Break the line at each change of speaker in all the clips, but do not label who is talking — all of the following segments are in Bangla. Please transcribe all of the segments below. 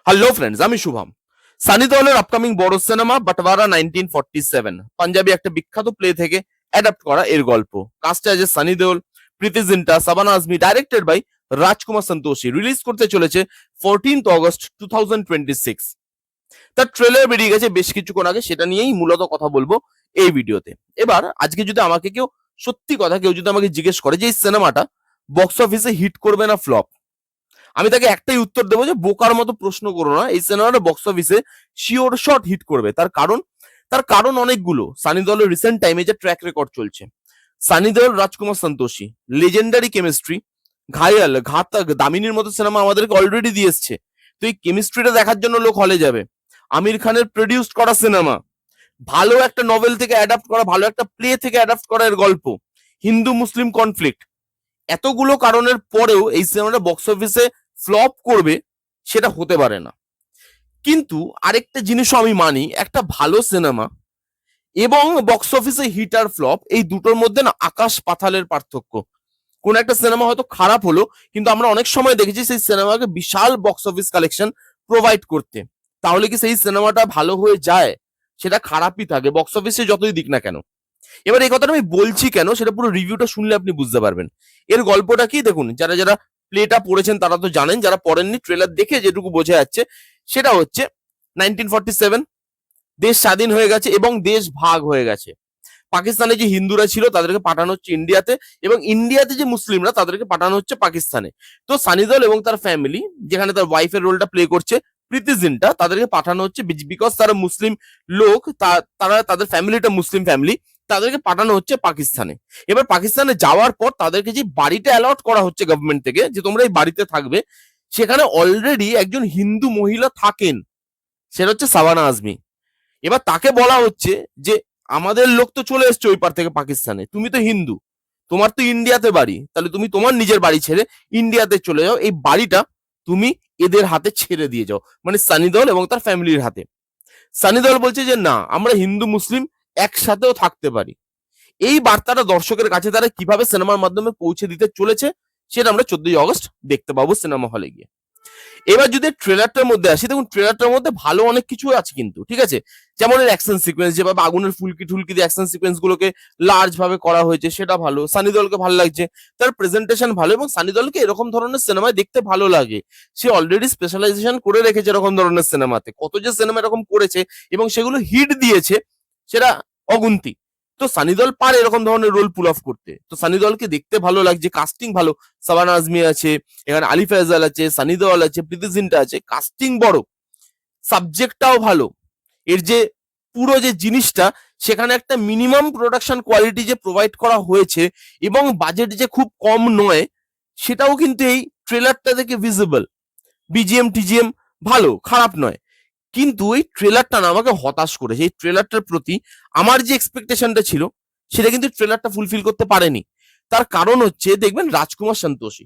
হ্যালো ফ্রেন্ডস, আমি শুভম। সানি দেওলের আপকামিং বড় সিনেমা বাটওয়ারা 1947 পাঞ্জাবি একটা বিখ্যাত প্লে থেকে অ্যাডাপ্ট করা এর গল্প। কাস্টে আছে Sunny Deol, Preity Zinta, Shabana Azmi, directed by Rajkumar Santoshi. Release করতে চলেছে 14th অগস্ট 2026। তার ট্রেলার বেরিয়ে গেছে বেশ কিছুক্ষণ আগে, সেটা নিয়েই মূলত কথা বলবো এই ভিডিওতে। এবার আজকে যদি আমাকে কেউ সত্যি কথা কেউ যদি আমাকে জিজ্ঞেস করে যে এই সিনেমাটা বক্স অফিসে হিট করবে না ফ্লপ, আমি তাকে একটাই উত্তর দেবো যে বোকার মতো প্রশ্ন করো না, এই সিনেমাটা বক্স অফিসে শিওর শট হিট করবে। তার কারণ অনেকগুলো। সানি দেওলের রিসেন্ট টাইমে যে ট্র্যাক রেকর্ড চলছে, সানি দেওল, রাজকুমার সন্তোষী, লেজেন্ডারি কেমিস্ট্রি। ঘায়াল, ঘাতক, দামিনীর মতো সিনেমা আমাদেরকে অলরেডি দিয়ে এসছে, তো এই কেমিস্ট্রিটা দেখার জন্য লোক হলে যাবে। আমির খানের প্রডিউস করা সিনেমা, ভালো একটা নভেল থেকে অ্যাডাপ্ট করা, ভালো একটা প্লে থেকে অ্যাডাপ্ট করা এর গল্প, হিন্দু মুসলিম কনফ্লিক্ট, এতগুলো কারণের পরেও এই সিনেমাটা বক্স অফিসে ফ্লপ করবে সেটা হতে পারে না। কিন্তু আরেকটা জিনিসও আমি মানি, একটা ভালো সিনেমা এবং বক্স অফিসে হিট আর ফ্লপ এই দুটোর মধ্যে না আকাশ পাতালের পার্থক্য। কোন একটা সিনেমা হয়তো খারাপ হলো, কিন্তু আমরা অনেক সময় দেখেছি সেই সিনেমাকে বিশাল বক্স অফিস কালেকশন প্রোভাইড করতে। তাহলে কি সেই সিনেমাটা ভালো হয়ে যায়? সেটা খারাপই থাকে বক্স অফিসে যতই দিক না কেন। এবার এই কথাটা আমি বলছি কেন, সেটা পুরো রিভিউটা শুনলে আপনি বুঝতে পারবেন। এর গল্পটা কি দেখুন, যারা যারা প্লেটা পড়েছেন তারা তো জানেন, যারা পড়েননি ট্রেলার দেখে যেটুকু বোঝা যাচ্ছে সেটা হচ্ছে 1947 দেশ স্বাধীন হয়ে গেছে এবং দেশ ভাগ হয়ে গেছে। পাকিস্তানে যে হিন্দুরা ছিল তাদেরকে পাঠানো হচ্ছে ইন্ডিয়াতে, এবং ইন্ডিয়াতে যে মুসলিমরা তাদেরকে পাঠানো হচ্ছে পাকিস্তানে। তো সানি দেওল এবং তার ফ্যামিলি, যেখানে তার ওয়াইফের রোলটা প্লে করছে প্রীতি জিন্টা, তাদেরকে পাঠানো হচ্ছে বিকজ তারা মুসলিম লোক, তারা তাদের ফ্যামিলিটা মুসলিম ফ্যামিলি, তাদেরকে পাঠানো হচ্ছে পাকিস্তানে। এবার পাকিস্তানে যাওয়ার পর তাদেরকে যে বাড়িটা অ্যালট করা হচ্ছে গভর্নমেন্ট থেকে, যে তোমরা এই বাড়িতে থাকবে, সেখানে অলরেডি একজন হিন্দু মহিলা থাকেন, সেটা হচ্ছে শাবানা আজমি। এবার তাকে বলা হচ্ছে যে আমাদের লোক তো চলে এসছে ওই পার থেকে পাকিস্তানে, তুমি তো হিন্দু, তোমার তো ইন্ডিয়াতে বাড়ি, তাহলে তুমি তোমার নিজের বাড়ি ছেড়ে ইন্ডিয়াতে চলে যাও, এই বাড়িটা তুমি এদের হাতে ছেড়ে দিয়ে যাও, মানে সানি দেওল এবং তার ফ্যামিলির হাতে। সানি দেওল বলছে যে না, আমরা হিন্দু মুসলিম একসাথেও থাকতে পারি। এই বার্তাটা দর্শকের কাছে তারা কিভাবে সিনেমার মাধ্যমে পৌঁছে দিতে চলেছে সেটা আমরা 14ই অগস্ট দেখতে পাবো সিনেমা হলে গিয়ে। এবার যদি ট্রেলারটার মধ্যে আসি, দেখুন ট্রেলারটার মধ্যে ভালো অনেক কিছু আছে কিন্তু, ঠিক আছে। যেমন এর অ্যাকশন সিকোয়েন্স, যেভাবে আগুনের ফুলকি টুলকি দিয়ে অ্যাকশন সিকোয়েন্স গুলোকে লার্জ ভাবে করা হয়েছে সেটা ভালো, সানি দেওলকে ভালো লাগছে, তার প্রেজেন্টেশন ভালো, এবং সানি দেওলকে এরকম ধরনের সিনেমায় দেখতে ভালো লাগে। সে অলরেডি স্পেশালাইজেশন করে রেখেছে এরকম ধরনের সিনেমাতে, কত যে সিনেমা এরকম করেছে এবং সেগুলো হিট দিয়েছে সেটা অগুন্তি। তো সানি দেওল পারে এরকম ধরনের রোল পুল অফ করতে, তো সানি দেওলকে দেখতে ভালো লাগছে, কাস্টিং ভালো, শাবানা আজমি আছে, এখানে আলি ফয়জাল আছে, সানি দেওল আছে, প্রীতি জিন্টা আছে, কাস্টিং বড়, সাবজেক্টটাও ভালো। এর যে পুরো যে জিনিসটা, সেখানে একটা মিনিমাম প্রোডাকশন কোয়ালিটি যে প্রোভাইড করা হয়েছে এবং বাজেট যে খুব কম নয়, সেটাও কিন্তু এই ট্রেলারটা থেকে ভিজিবল। বিজিএম টিজিএম ভালো, খারাপ নয়, কিন্তু এই ট্রেলারটা না আমাকে হতাশ করেছে। এই ট্রেলারটার প্রতি আমার যে এক্সপেকটেশনটা ছিল সেটা কিন্তু ট্রেলারটা ফুলফিল করতে পারেনি। তার কারণ হচ্ছে, দেখবেন রাজকুমার সন্তোষী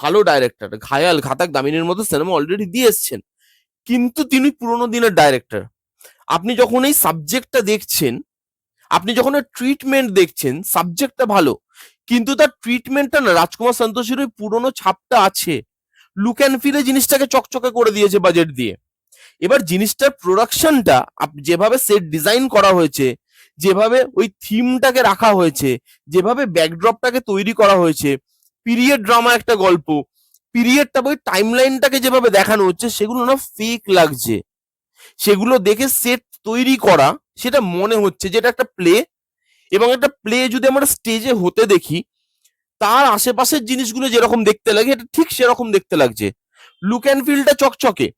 ভালো ডাইরেক্টর, ঘায়াল, ঘাতক, দামিনীর মতো সিনেমা অলরেডি দিয়ে এসছেন, কিন্তু তিনি পুরোনো দিনের ডাইরেক্টর। আপনি যখন এই সাবজেক্টটা দেখছেন, আপনি যখন ট্রিটমেন্ট দেখছেন, সাবজেক্টটা ভালো, কিন্তু তার ট্রিটমেন্টটা না রাজকুমার সন্তোষীর ওই পুরোনো ছাপটা আছে। লুক অ্যান্ড ফিলে জিনিসটাকে চকচকে করে দিয়েছে বাজেট দিয়ে। এবার জিনিসটার প্রোডাকশনটা যেভাবে সেট ডিজাইন করা হয়েছে, যেভাবে ওই থিমটাকে রাখা হয়েছে, যেভাবে ব্যাকড্রপটাকে তৈরি করা হয়েছে, পিরিয়ড ড্রামা একটা গল্প, পিরিয়ডটা ওই টাইমলাইনটাকে যেভাবে দেখানো হচ্ছে, সেগুলো না ফেক লাগছে। সেগুলো দেখে সেট তৈরি করা, সেটা মনে হচ্ছে যে এটা একটা প্লে, এবং একটা প্লে যদি আমরা স্টেজে হতে দেখি, তার আশেপাশের জিনিসগুলো যেরকম দেখতে লাগে এটা ঠিক সেরকম দেখতে লাগছে। লুক অ্যান্ড ফিলটা চকচকে,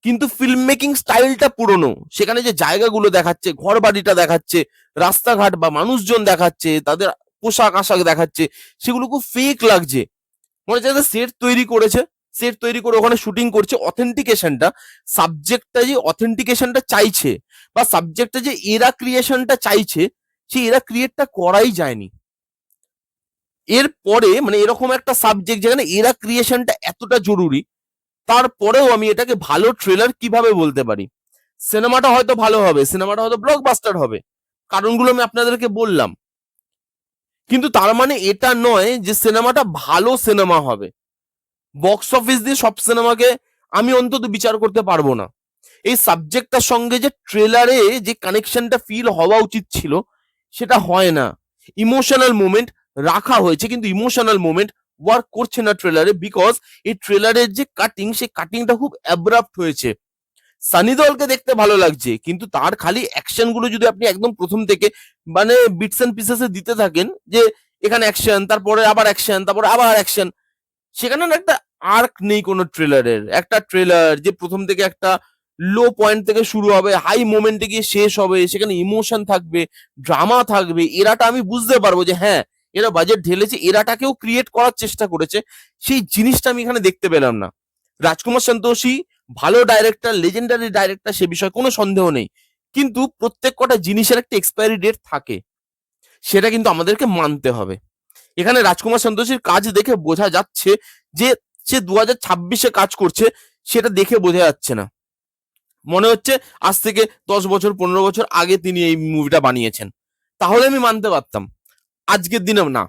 কিন্তু ফিল্ম মেকিং স্টাইলটা পুরনো। সেখানে যে জায়গাগুলো দেখাচ্ছে, ঘর বাড়িটা দেখাচ্ছে, রাস্তাঘাট বা মানুষজন দেখাচ্ছে, তাদের পোশাক আশাক দেখাচ্ছে, সেগুলো খুব ফেক লাগছে। মনে হচ্ছে সেট তৈরি করেছে, সেট তৈরি করে ওখানে শুটিং করছে। অথেন্টিকেশনটা, সাবজেক্টটা যে অথেন্টিকেশনটা চাইছে, বা সাবজেক্টটা যে এরা ক্রিয়েশনটা চাইছে, সেই এরা ক্রিয়েটটা করাই যায়নি। এরপরে মানে এরকম একটা সাবজেক্ট যেখানে এরা ক্রিয়েশনটা এতটা জরুরি, তারপরেও আমি এটাকে ভালো ট্রেলার কিভাবে বলতে পারি? সিনেমাটা হয়তো ভালো হবে, সিনেমাটা হয়তো ব্লকবাস্টার হবে, কারণগুলো আমি আপনাদেরকে বললাম, কিন্তু তার মানে এটা নয় যে সিনেমাটা ভালো সিনেমা হবে। বক্স অফিস দিয়ে সব সিনেমাকে আমি অন্তত বিচার করতে পারবো না। এই সাবজেক্টটার সঙ্গে যে ট্রেলারে যে কানেকশনটা ফিল হওয়া উচিত ছিল সেটা হয় না। ইমোশনাল মোমেন্ট রাখা হয়েছে কিন্তু ইমোশনাল মোমেন্ট ওয়ার্ক করছে না ট্রেলারে, বিকজ এই ট্রেলারের যে কাটিং সেই কাটিংটা খুব অ্যাব্রাপ্ট হয়েছে। সানি দেওলকে দেখতে ভালো লাগছে কিন্তু তার খালি অ্যাকশন গুলো যদি আপনি একদম প্রথম থেকে মানে বিটস এন্ড পিসেসে দিতে থাকেন, যে এখানে অ্যাকশন তারপরে আবার অ্যাকশন তারপরে আবার অ্যাকশন, সেখানে না একটা আর্ক নেই কোনো ট্রেলারের। একটা ট্রেলার যে প্রথম থেকে একটা লো পয়েন্ট থেকে শুরু হবে, হাই মোমেন্টে গিয়ে শেষ হবে, সেখানে ইমোশন থাকবে, ড্রামা থাকবে, এরাটা আমি বুঝতে পারবো যে হ্যাঁ এরা বাজেট ঢেলেছে, এরাটাকেও ক্রিয়েট করার চেষ্টা করেছে। সেই জিনিসটা আমি এখানে দেখতে পেলাম না। রাজকুমার সন্তোষী ভালো ডাইরেক্টর, লেজেন্ডারি ডাইরেক্টর, সে বিষয়ে কোনো সন্দেহ নেই, কিন্তু প্রত্যেক কটা জিনিসের একটা এক্সপায়ারি ডেট থাকে, সেটা কিন্তু আমাদেরকে মানতে হবে। এখানে রাজকুমার সন্তোষীর কাজ দেখে বোঝা যাচ্ছে যে সে 2026-এ কাজ করছে, সেটা দেখে বোঝা যাচ্ছে না। মনে হচ্ছে আজ থেকে 10 বছর 15 বছর আগে তিনি এই মুভিটা বানিয়েছেন, তাহলে আমি মানতে পারতাম। আজকের দিনে না,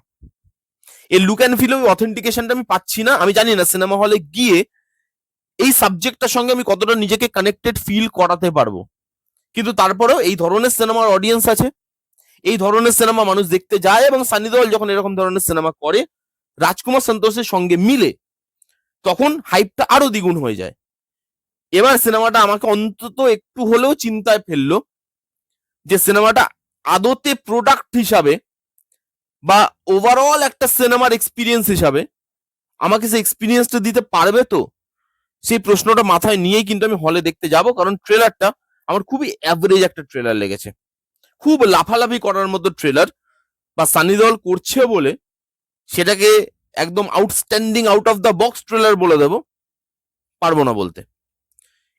এই লুক অ্যান্ড ফিল অথেন্টিকেশনটা আমি পাচ্ছি না। আমি জানি না সিনেমা হলে গিয়ে এই সাবজেক্টটার সঙ্গে আমি কতটা নিজেকে কানেক্টেড ফিল করাতে পারবো, কিন্তু তারপরেও এই ধরনের সিনেমার অডিয়েন্স আছে, এই ধরনের সিনেমা মানুষ দেখতে যায়, এবং সানি দেওল যখন এরকম ধরনের সিনেমা করে রাজকুমার সন্তোষের সঙ্গে মিলে, তখন হাইপটা আরো দ্বিগুণ হয়ে যায়। এবার সিনেমাটা আমাকে অন্তত একটু হলেও চিন্তায় ফেললো যে সিনেমাটা আদতে প্রোডাক্ট হিসাবে বা ওভারঅল একটা সিনেমার এক্সপিরিয়েন্স হিসাবে আমাকে সেই এক্সপিরিয়েন্সটা দিতে পারবে তো, সেই প্রশ্নটা মাথায় নিয়েই কিন্তু আমি হলে দেখতে যাব। কারণ ট্রেলারটা আমার খুবই অ্যাভারেজ একটা ট্রেলার লেগেছে, খুব লাফালাফি করার মতো ট্রেলার, বা সানি দেওল করছে বলে সেটাকে একদম outstanding out of the box trailer বলে দেবো, পারবো না বলতে।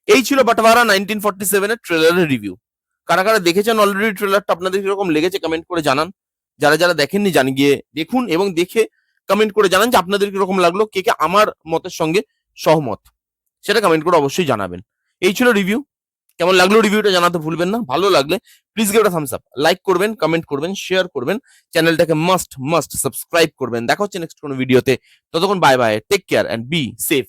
এই ছিল বাটওয়ারা 1947 এর ট্রেলারের রিভিউ। কারা কারা দেখেছেন অলরেডি ট্রেলারটা, আপনাদের কিরকম লেগেছে কমেন্ট করে জানান। যারা যারা দেখেননি জানি গিয়ে দেখুন এবং দেখে কমেন্ট করে জানান যে আপনাদের কিরকম লাগলো, কে কে আমার মতের সঙ্গে সহমত, সেটা কমেন্ট করে অবশ্যই জানাবেন। এই ছিল রিভিউ। কেমন লাগলো রিভিউটা জানাতে ভুলবেন না। ভালো লাগলে প্লিজ গিভ এটা থামস আপ, লাইক করবেন, কমেন্ট করবেন, শেয়ার করবেন, চ্যানেলটাকে মাস্ট সাবস্ক্রাইব করবেন। দেখা হচ্ছে নেক্সট কোনো ভিডিওতে, ততক্ষণ bye bye, take care and be safe.